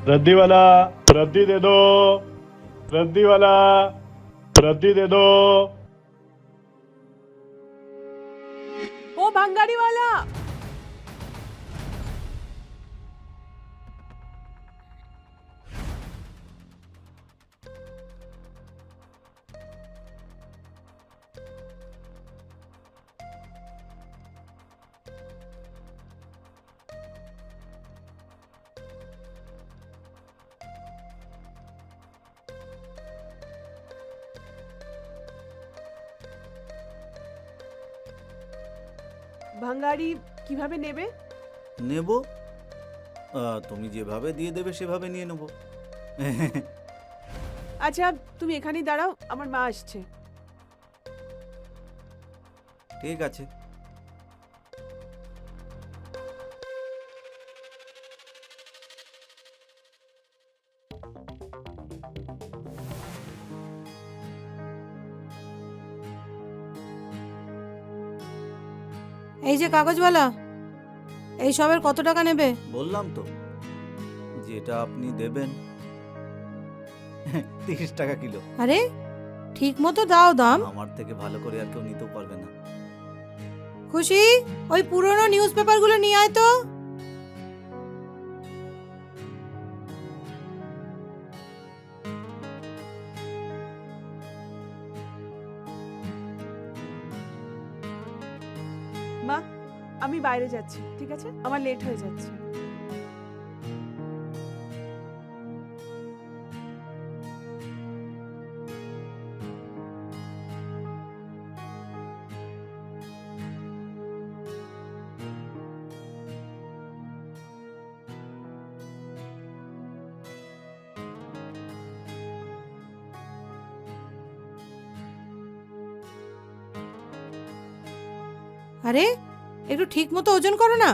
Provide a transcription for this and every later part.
रद्दी वाला, रद्दी दे दो। रद्दी वाला, रद्दी दे दो। ओ भंगारी वाला। ভাঙ্গারি কিভাবে নেবে? নেব, তুমি যেভাবে দিয়ে দেবে সেভাবে নিয়ে নেব। আচ্ছা তুমি এখানেই দাঁড়াও, আমার মা আসছে। ঠিক আছে। এই যে কাগজওয়ালা, এই সবের কত টাকা নেবে? বললাম তো, যেটা আপনি দেবেন। 30 টাকা কিলো। আরে ঠিক মতো দাও দাম। আমার থেকে ভালো করে আর কেউ নিতেও পারবে না। খুশি, ওই পুরনো নিউজ পেপারগুলো নিয়ে আয় তো। মা আমি বাইরে যাচ্ছি, ঠিক আছে? আমার লেট হয়ে যাচ্ছে। আরে একটু ঠিক মতো ওজন করো না।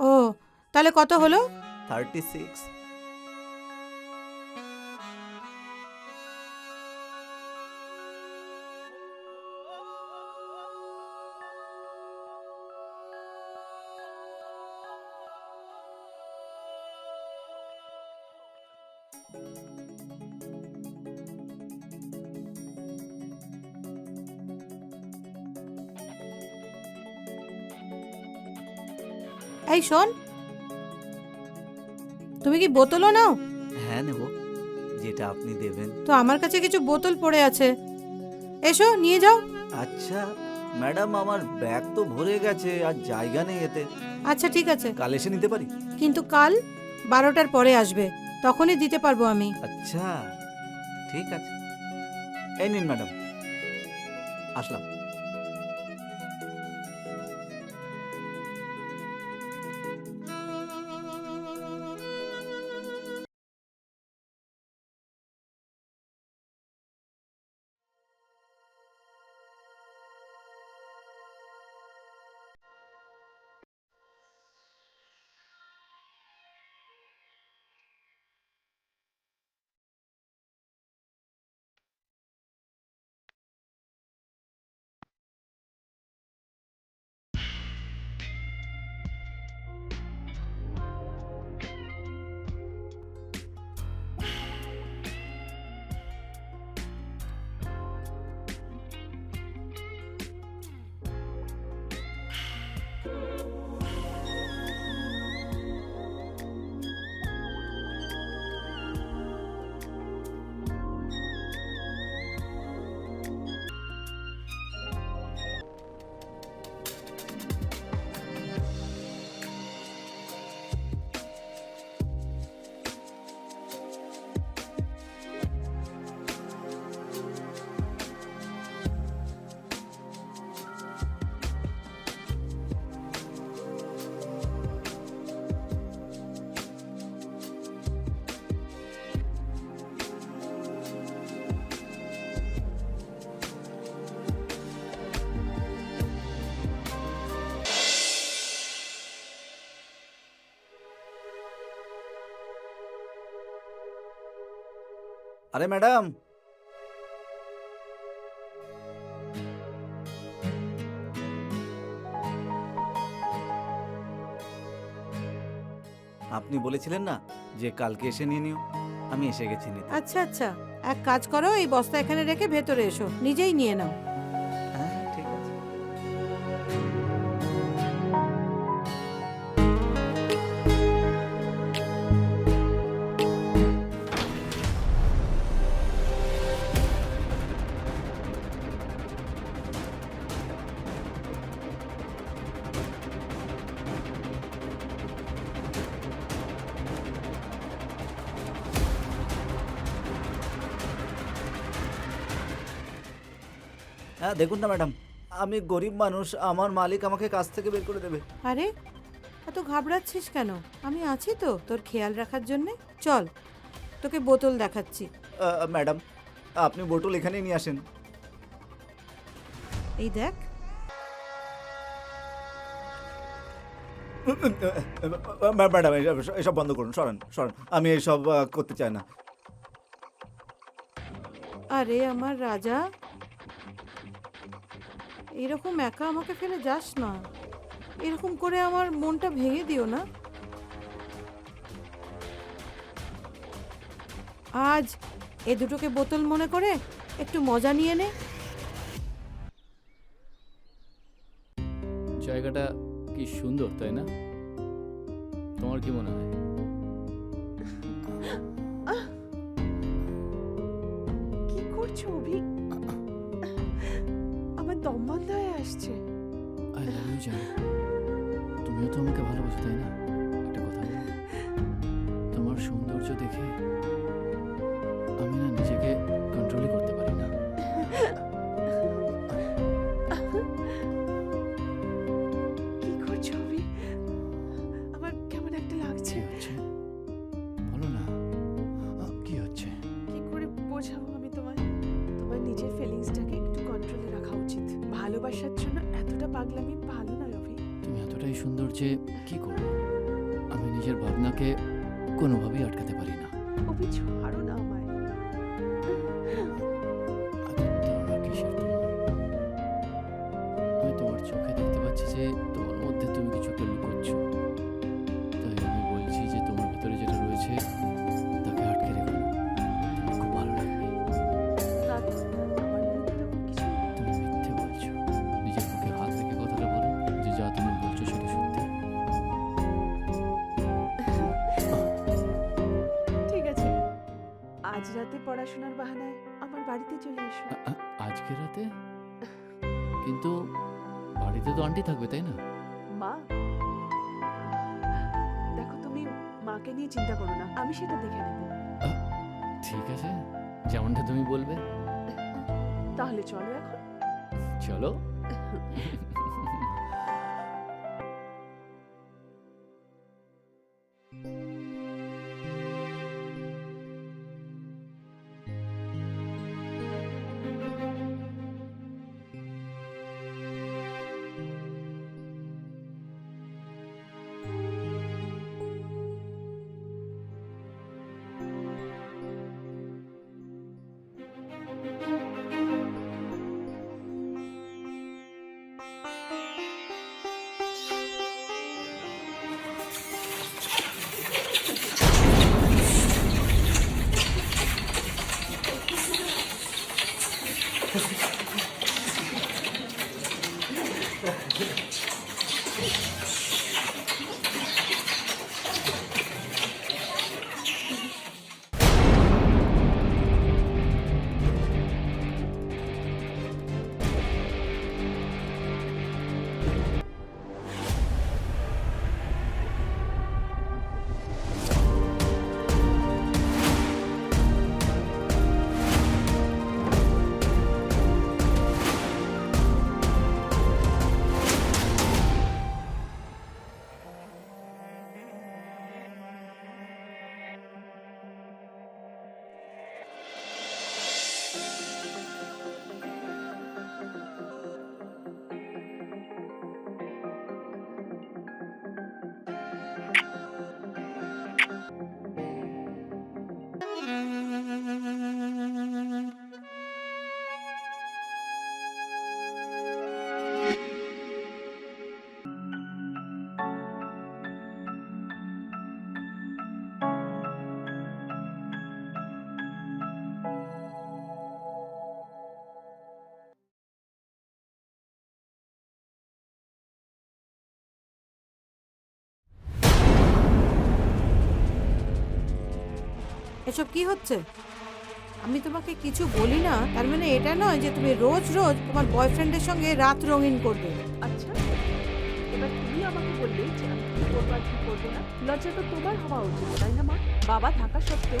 ও, তাহলে কত হলো? 36। এই শোন, তুমি কি বোতলও নাও? হ্যাঁ নেব, যেটা আপনি দেবেন। তো আমার কাছে কিছু বোতল পড়ে আছে, এসো নিয়ে যাও। আচ্ছা ম্যাডাম, আমার ব্যাগ তো ভরে গেছে, আর জায়গা নেই এতে। আচ্ছা ঠিক আছে, কাল এসে নিতে পারি? কিন্তু কাল 12টার পরে আসবে, তখনই দিতে পারবো আমি। আচ্ছা ঠিক আছে, এই নিন ম্যাডাম, আসলাম। আরে ম্যাডাম, আপনি বলেছিলেন না যে কালকে এসে নিয়ে নিও, আমি এসে গেছি নিতে। আচ্ছা আচ্ছা, এক কাজ করো, এই বস্তা এখানে রেখে ভেতরে এসো, নিজেই নিয়ে নাও। হ্যাঁ ঠিক আছে। হ্যাঁ দেখুন না ম্যাডাম, আমি গরিব মানুষ, আমার মালিক আমাকে কাজ থেকে বের করে দেবে। আরে এত ঘাবড়াচ্ছিস কেন? আমি আছি তো তোর খেয়াল রাখার জন্যে। চল, তোকে বোতল দেখাচ্ছি। ম্যাডাম, আপনি বোতল এখানেই নিয়ে আসেন। এই দেখ। ম্যাডাম, এসব বন্ধ করুন, সরান সরান, আমি এসব করতে চাই না। আরে আমার রাজা, এরকম একা আমাকে ফেলে যাস না, এরকম করে আমার মনটা ভেঙে দিও না। আজ এ দুটোকে বোতল মনে করে একটু মজা নিয়ে নে। জায়গাটা কি সুন্দর, তাই না? তোমার কি মনে হয়? কি করছো অভি? আমার দম বন্ধ হয়ে আসছে। আই লাভ ইউ জান। তুমিও তো আমাকে ভালোবাসো, তাই না? একটা কথা বলো, তোমার সৌন্দর্য দেখে আমি না নিজেকে কন্ট্রোলই করতে পারি না। কি করছো অভি? আমার কেমন একটা লাগছে। কি হচ্ছে বলো না, কি হচ্ছে? কি করে বোঝাবো আমি তোমায়? তোমার নিজের ফিলিংসটাকে একটু কন্ট্রোলে রাখা উচিত। ভালোবাসার জন্য এতটা পাগলামি ভালো নয় অভি। তুমি এতটাই সুন্দর যে কি করবো, আমি নিজের ভাবনাকে কোনোভাবেই আটকাতে পারি না। অভি ছাড়ো না আমায়। তারা কিসের তোমার? আমি তোমার চোখে দেখতে পাচ্ছি যে তোমার মধ্যে তুমি কিছু একটা লুকোচ্ছ। তাই আমি বলছি যে তোমার ভেতরে যেটা রয়েছে তাকে আটকে রেখো না, তোমার খুব ভালো লাগবে। না তো, আমার মনে তো এরকম কিছু নেই। তুমি মিথ্যে বলছো, নিজের মুখে হাত রেখে কথাটা বলো যে যা তুমি বলছো সেটা সত্যি। ঠিক আছে, আজ রাতে পড়াশোনার বাহানায় আমার বাড়িতে চলে এসো। আজকে রাতে? কিন্তু বাড়িতে তো আন্টি থাকবে, তাই না? মা, দেখো তুমি মাকে নিয়ে চিন্তা করো না, আমি সেটা দেখে নেব। ঠিক আছে, যেমনটা তুমি বলবে। তাহলে চলো এখন। চলো। এসব কি হচ্ছে? আমি তোমাকে কিছু বলি না তার মানে এটা নয় যে তুমি রোজ রোজ তোমার বয়ফ্রেন্ডের সঙ্গে রাত রঙিন করবে। আচ্ছা, এবার তুমি আমাকে বললে যে আমি কি করবো আর কি করবো না। লজ্জা তো তোমার হওয়া উচিত, তাই না মা? বাবা থাকা সত্ত্বেও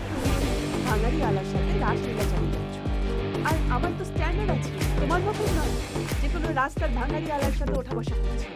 তুমি বাঙালি আলার সাথে রাসলীলা চালিয়ে যাচ্ছ। আর আমার তো স্ট্যান্ডার্ড আছে, তোমার মতন নয় যে কোনো রাস্তার ভাঙারি আলার সাথে ওঠা বসা করছে।